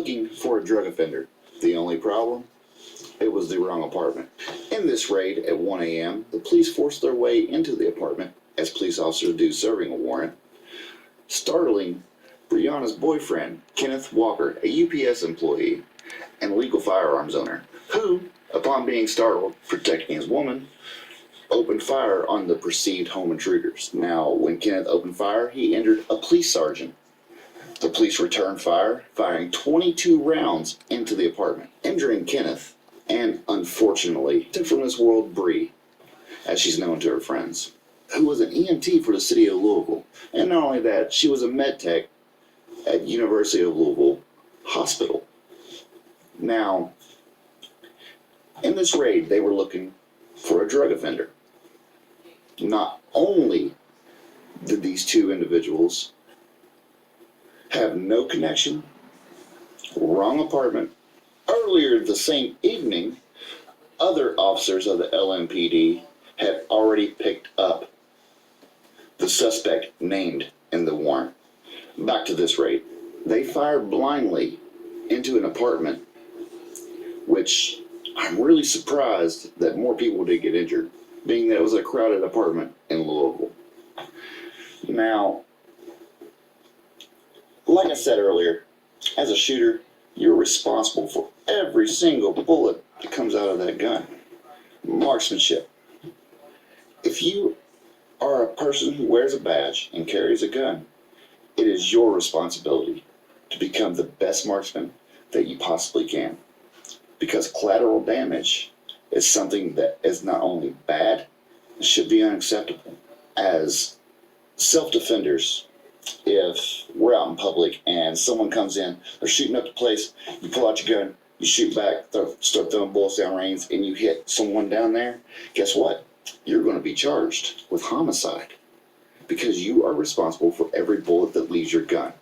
looking for a drug offender. The only problem? It was the wrong apartment. In this raid at 1 a.m., the police forced their way into the apartment, as police officers do serving a warrant, startling Brianna's boyfriend, Kenneth Walker, a UPS employee and legal firearms owner, who, upon being startled, protecting his woman, opened fire on the perceived home intruders. Now, when Kenneth opened fire, he injured a police sergeant. The police returned fire, firing 22 rounds into the apartment, injuring Kenneth, and unfortunately, from this world, Bree, as she's known to her friends, who was an EMT for the city of Louisville. And not only that, she was a med tech at University of Louisville Hospital. Now, in this raid, they were looking for a drug offender. Not only did these two individuals have no connection, wrong apartment, earlier the same evening, other officers of the LMPD had already picked up the suspect named in the warrant. Back to this raid. They fired blindly into an apartment, which I'm really surprised that more people did get injured, being that it was a crowded apartment in Louisville. Now, like I said earlier, as a shooter, you're responsible for every single bullet that comes out of that gun. Marksmanship. If you are a person who wears a badge and carries a gun, it is your responsibility to become the best marksman that you possibly can. Because collateral damage is something that is not only bad, it should be unacceptable. As self-defenders, if we're out in public and someone comes in, they're shooting up the place, you pull out your gun, you shoot back, start throwing bullets down range, and you hit someone down there, guess what? You're going to be charged with homicide because you are responsible for every bullet that leaves your gun.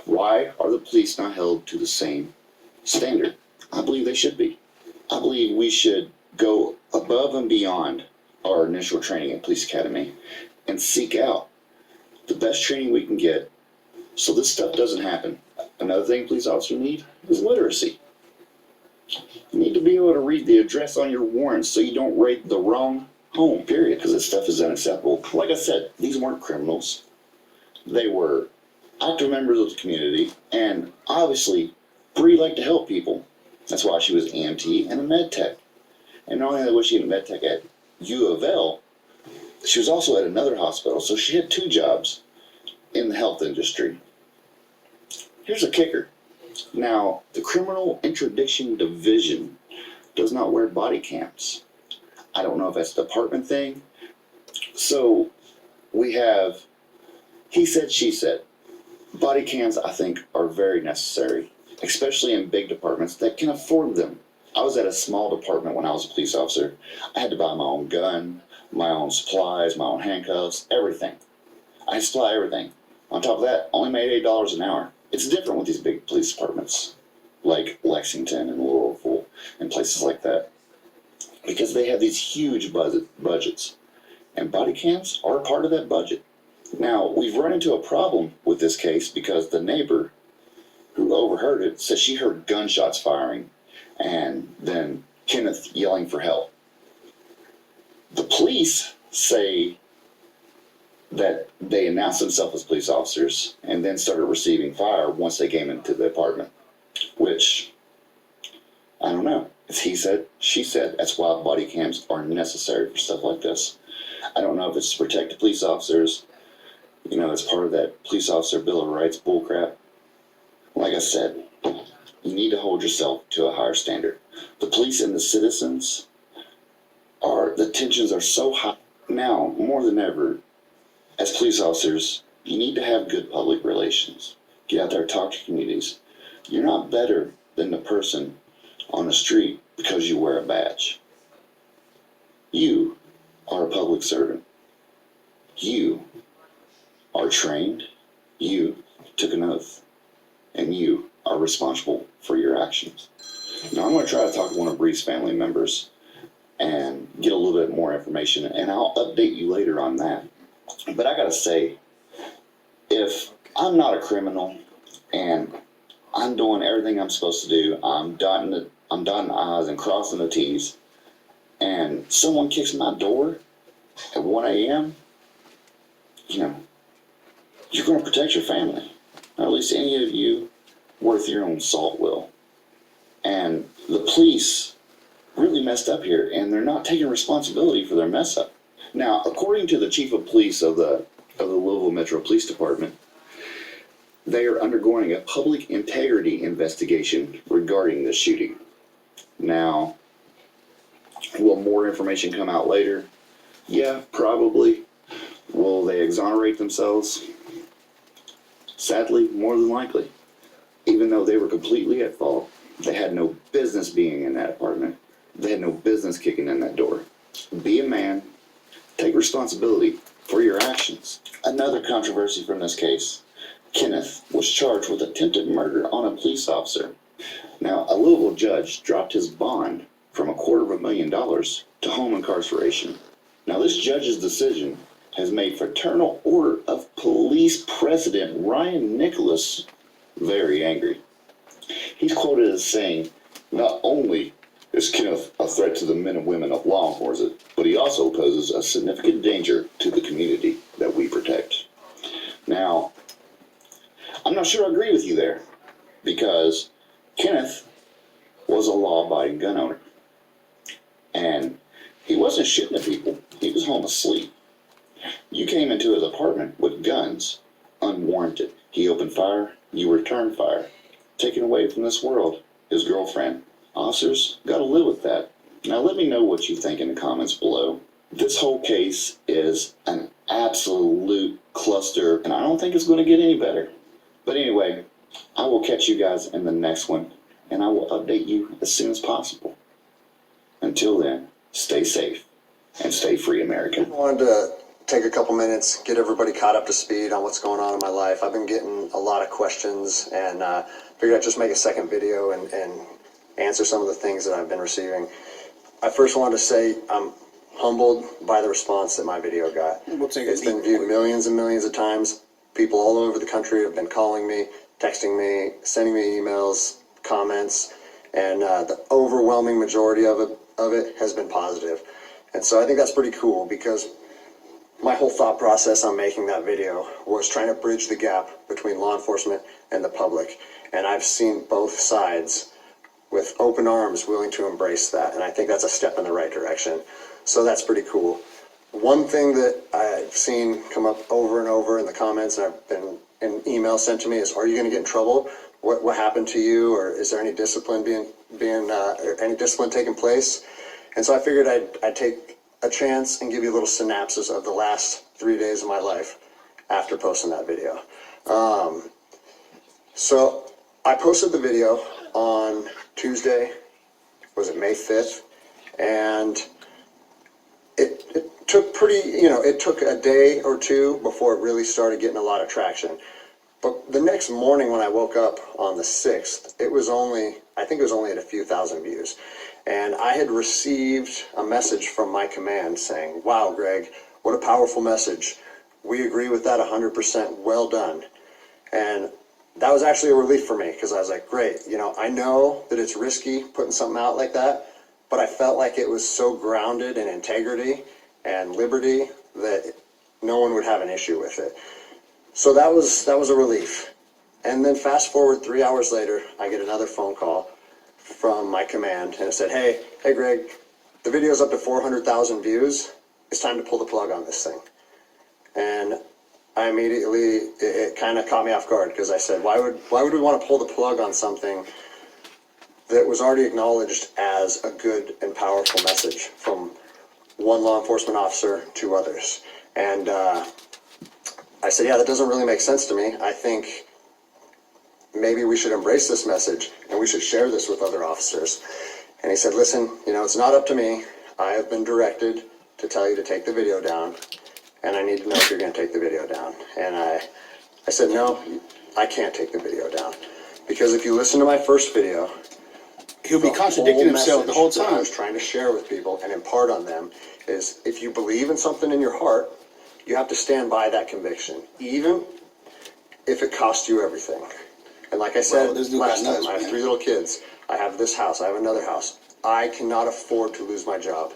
Why are the police not held to the same standard? I believe they should be. I believe we should go above and beyond our initial training at Police Academy and seek out the best training we can get so this stuff doesn't happen. Another thing police officers need is literacy. You need to be able to read the address on your warrants so you don't raid the wrong home, period, because this stuff is unacceptable. Like I said, these weren't criminals. They were active members of the community, and obviously, Bree liked to help people. That's why she was an EMT and a med tech. And not only was she a med tech at U of L, she was also at another hospital, so she had two jobs in the health industry. Here's a kicker. Now, the Criminal Interdiction Division does not wear body cams. I don't know if that's a department thing. So we have he said, she said. Body cams, I think, are very necessary, especially in big departments that can afford them. I was at a small department when I was a police officer. I had to buy my own gun, my own supplies, my own handcuffs, everything. I supply everything. On top of that, only made $8 an hour. It's different with these big police departments, like Lexington and Louisville and places like that, because they have these huge budgets, and body cams are a part of that budget. Now, we've run into a problem with this case because the neighbor who overheard it said she heard gunshots firing and then Kenneth yelling for help. The police say that they announced themselves as police officers and then started receiving fire once they came into the apartment, which, I don't know. It's he said, she said. That's why body cams are necessary for stuff like this. I don't know if it's to protect the police officers. You know, it's part of that police officer Bill of Rights bullcrap. Like I said, you need to hold yourself to a higher standard. The police and the citizens the tensions are so high. Now, more than ever, as police officers, you need to have good public relations. Get out there, talk to communities. You're not better than the person on the street because you wear a badge. You are a public servant. You are trained. You took an oath. And you are responsible for your actions. Now, I'm going to try to talk to one of Bree's family members and get a little bit more information, and I'll update you later on that. But I got to say, if I'm not a criminal and I'm doing everything I'm supposed to do. I'm dotting the I's and crossing the T's. And someone kicks my door at 1 a.m., you know, you're going to protect your family. Or at least any of you worth your own salt will. And the police really messed up here, and they're not taking responsibility for their mess up. Now, according to the chief of police of the Louisville Metro Police Department, they are undergoing a public integrity investigation regarding this shooting. Now, will more information come out later? Yeah, probably. Will they exonerate themselves? Sadly, more than likely. Even though they were completely at fault, they had no business being in that apartment. They had no business kicking in that door. Be a man. Take responsibility for your actions. Another controversy from this case. Kenneth was charged with attempted murder on a police officer. Now, a Louisville judge dropped his bond from $250,000 to home incarceration. Now, this judge's decision has made Fraternal Order of Police President Ryan Nicholas very angry. He's quoted as saying, "Not only is Kenneth a threat to the men and women of law enforcement, but he also poses a significant danger to the community that we protect." Now, I'm not sure I agree with you there, because Kenneth was a law-abiding gun owner. And he wasn't shooting at people. He was home asleep. You came into his apartment with guns, unwarranted. He opened fire, you returned fire. Taken away from this world, his girlfriend. Officers gotta live with that. Now let me know what you think in the comments below. This whole case is an absolute cluster, and I don't think it's going to get any better. But anyway, I will catch you guys in the next one, and I will update you as soon as possible. Until then, stay safe and stay free, America. I wanted to take a couple minutes, get everybody caught up to speed on what's going on in my life. I've been getting a lot of questions, and figured I'd just make a second video and answer some of the things that I've been receiving. I first wanted to say I'm humbled by the response that my video got. It's been viewed millions and millions of times. People all over the country have been calling me, texting me, sending me emails, comments, and the overwhelming majority of it has been positive. And so I think that's pretty cool, because my whole thought process on making that video was trying to bridge the gap between law enforcement and the public. And I've seen both sides with open arms willing to embrace that. And I think that's a step in the right direction. So that's pretty cool. One thing that I've seen come up over and over in the comments, and I've been in emails sent to me, is, are you going to get in trouble? What happened to you? Or is there any discipline any discipline taking place? And so I figured I'd take a chance and give you a little synopsis of the last 3 days of my life after posting that video. So I posted the video on Tuesday, was it May 5th? And it took it took a day or two before it really started getting a lot of traction. But the next morning when I woke up on the 6th, I think it was only at a few thousand views. And I had received a message from my command saying, "Wow, Greg, what a powerful message. We agree with that 100%. Well done." And that was actually a relief for me, because I was like, great, I know that it's risky putting something out like that, but I felt like it was so grounded in integrity and liberty that no one would have an issue with it. So that was a relief. And then fast forward 3 hours later, I get another phone call from my command, and it said, hey Greg, the video's up to 400,000 views. It's time to pull the plug on this thing. And I immediately, it kind of caught me off guard, because I said, why would we want to pull the plug on something that was already acknowledged as a good and powerful message from one law enforcement officer to others? And I said, yeah, that doesn't really make sense to me. I think maybe we should embrace this message, and we should share this with other officers. And he said, listen, it's not up to me. I have been directed to tell you to take the video down, and I need to know if you're going to take the video down. And I said, no, I can't take the video down. Because if you listen to my first video, he'll be contradicting himself the whole that I time. was trying to share with people and impart on them is, if you believe in something in your heart, you have to stand by that conviction, even if it costs you everything. And like I said Bro, this dude last got nuts, time, I have man. 3 little kids. I have this house. I have another house. I cannot afford to lose my job.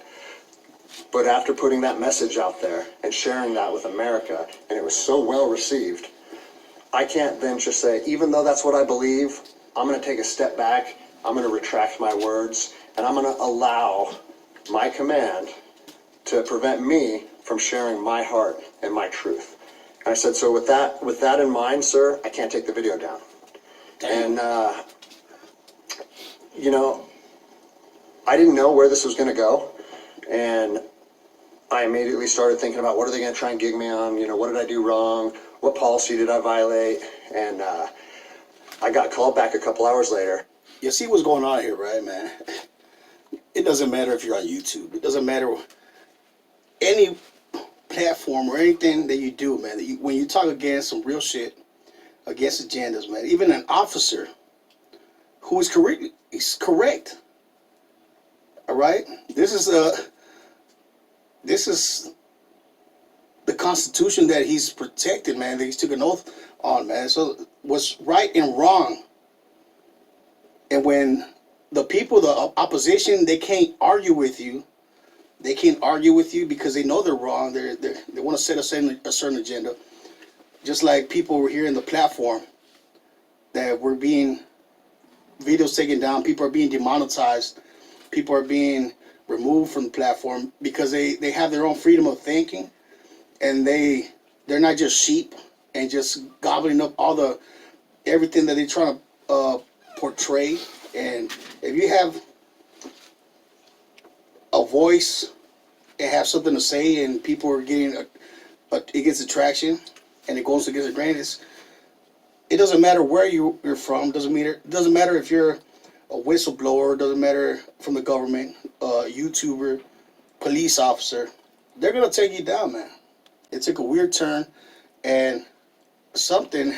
But after putting that message out there and sharing that with America, and it was so well received, I can't then just say, even though that's what I believe, I'm going to take a step back, I'm going to retract my words, and I'm going to allow my command to prevent me from sharing my heart and my truth. And I said, so with that in mind, sir, I can't take the video down. Damn. And, you know, I didn't know where this was going to go. And I immediately started thinking about, what are they going to try and gig me on? You know, what did I do wrong? What policy did I violate? And I got called back a couple hours later. You see what's going on here, right, man? It doesn't matter if you're on YouTube. It doesn't matter any platform or anything that you do, man. When you talk against some real shit, against agendas, man, even an officer who is correct. All right? This is the Constitution that he's protected, man, that he's took an oath on, man. So what's right and wrong. And when the people, the opposition, they can't argue with you. They can't argue with you because they know they're wrong. They want to set a certain agenda. Just like people were here in the platform that were being videos taken down. People are being demonetized. People are being removed from the platform because they have their own freedom of thinking, and they're not just sheep and just gobbling up everything that they're trying to portray. And if you have a voice and have something to say, and people are getting it gets attraction, and it goes against the grain, it doesn't matter where you're from. Doesn't matter if you're a whistleblower. Doesn't matter from the government, YouTuber, police officer. They're gonna take you down, man. It took a weird turn, and something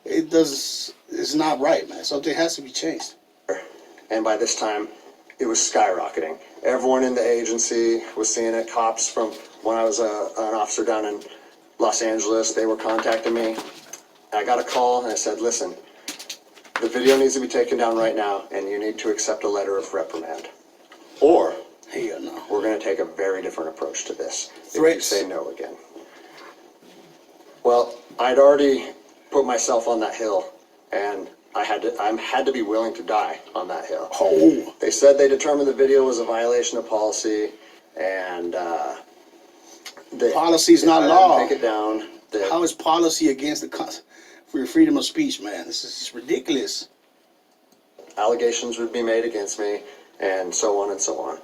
it's not right, man. Something has to be changed. And by this time, it was skyrocketing. Everyone in the agency was seeing it. Cops from when I was an officer down in Los Angeles, they were contacting me. I got a call and I said, listen, the video needs to be taken down right now, and you need to accept a letter of reprimand. Or Hell no. we're going to take a very different approach to this if you Threats. say no again. Well, I'd already put myself on that hill, and I had to be willing to die on that hill. Oh, They said they determined the video was a violation of policy, and policy's not I law. Take it down. How is policy against for your freedom of speech, man? This is ridiculous. Allegations would be made against me, and so on and so on.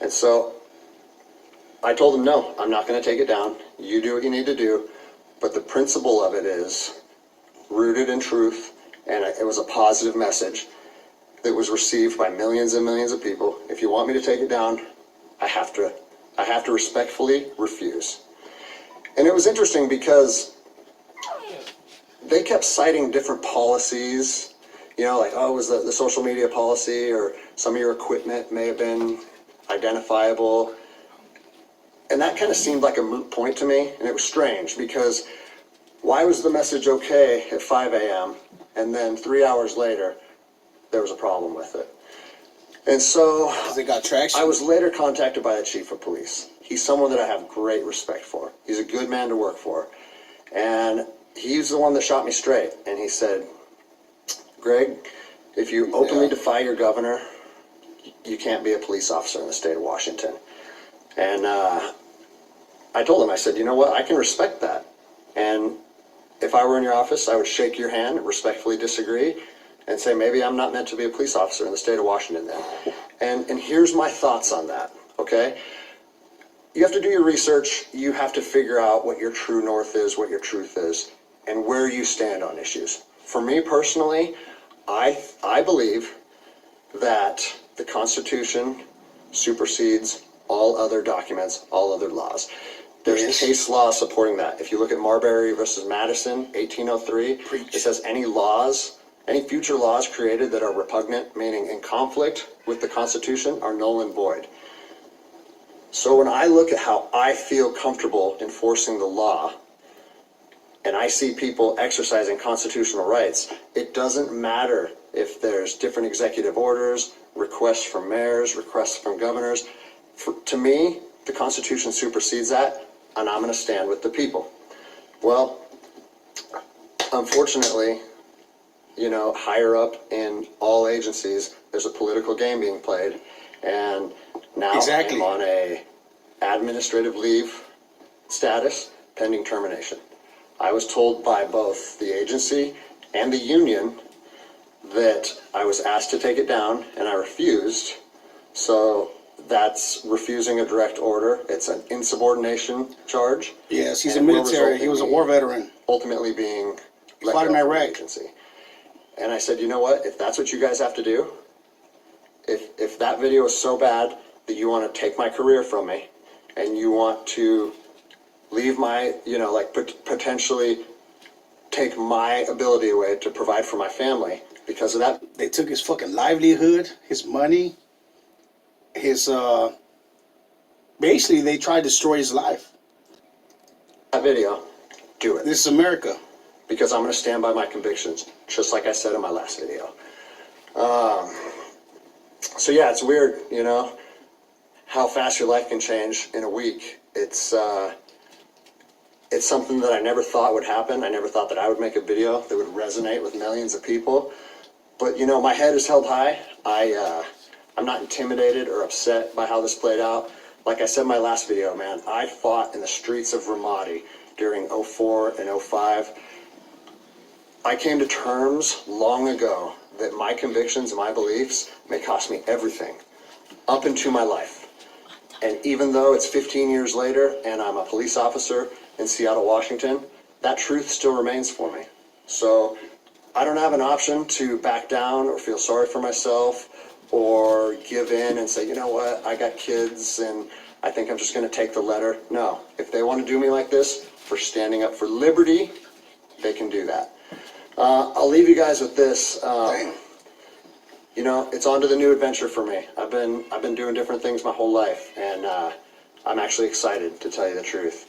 And so I told them, no, I'm not going to take it down. You do what you need to do. But the principle of it is rooted in truth, and it was a positive message that was received by millions and millions of people. If you want me to take it down, I have to respectfully refuse. And it was interesting because they kept citing different policies, you know, like, oh, it was the social media policy, or some of your equipment may have been identifiable. And that kind of seemed like a moot point to me, and it was strange because why was the message okay at 5 a.m. and then 3 hours later there was a problem with it? And so Because they got traction. I was later contacted by the chief of police. He's someone that I have great respect for. He's a good man to work for. And he's the one that shot me straight. And he said, Greg, if you openly defy your governor, you can't be a police officer in the state of Washington. And I told him, I said, you know what, I can respect that. And if I were in your office, I would shake your hand, respectfully disagree, and say, maybe I'm not meant to be a police officer in the state of Washington then. And here's my thoughts on that, okay? You have to do your research. You have to figure out what your true north is, what your truth is, and where you stand on issues. For me personally, I believe that the Constitution supersedes all other documents, all other laws. There's Yes. case law supporting that. If you look at Marbury versus Madison, 1803, Preach. it says any future laws created that are repugnant, meaning in conflict with the Constitution, are null and void. So when I look at how I feel comfortable enforcing the law, and I see people exercising constitutional rights, it doesn't matter if there's different executive orders, requests from mayors, requests from governors. To me, the Constitution supersedes that, and I'm going to stand with the people. Well, unfortunately, you know, higher up in all agencies, there's a political game being played, and now Exactly. I'm on a administrative leave status pending termination. I was told by both the agency and the union that I was asked to take it down, and I refused. So that's refusing a direct order. It's an insubordination charge. Yes, he's a And will military. result He in was a me war veteran. ultimately being let Fought go in from the Iraq. agency. And I said, you know what? If that's what you guys have to do, if that video is so bad that you want to take my career from me, and you want to leave my, you know, like potentially take my ability away to provide for my family because of that They took his fucking livelihood, his money, his basically they tried to destroy his life. video, do it. This is America. Because I'm going to stand by my convictions, just like I said in my last video. So yeah, it's weird, you know, how fast your life can change in a week. It's something that I never thought would happen. I never thought that I would make a video that would resonate with millions of people. But you know, my head is held high. I'm not intimidated or upset by how this played out. Like I said in my last video, man, I fought in the streets of Ramadi during 04 and 05. I came to terms long ago that my convictions and my beliefs may cost me everything up into my life. And even though it's 15 years later and I'm a police officer in Seattle, Washington, that truth still remains for me. So I don't have an option to back down or feel sorry for myself or give in and say, you know what, I got kids and I think I'm just going to take the letter. No, if they want to do me like this for standing up for liberty, they can do that. I'll leave you guys with this. You know, it's on to the new adventure for me. I've been doing different things my whole life, and I'm actually excited, to tell you the truth.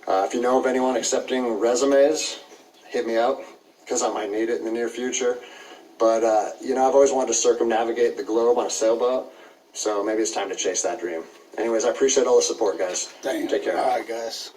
If you know of anyone accepting resumes, hit me up, because I might need it in the near future. But, you know, I've always wanted to circumnavigate the globe on a sailboat, so maybe it's time to chase that dream. Anyways, I appreciate all the support, guys. Damn. Take care. All right, guys.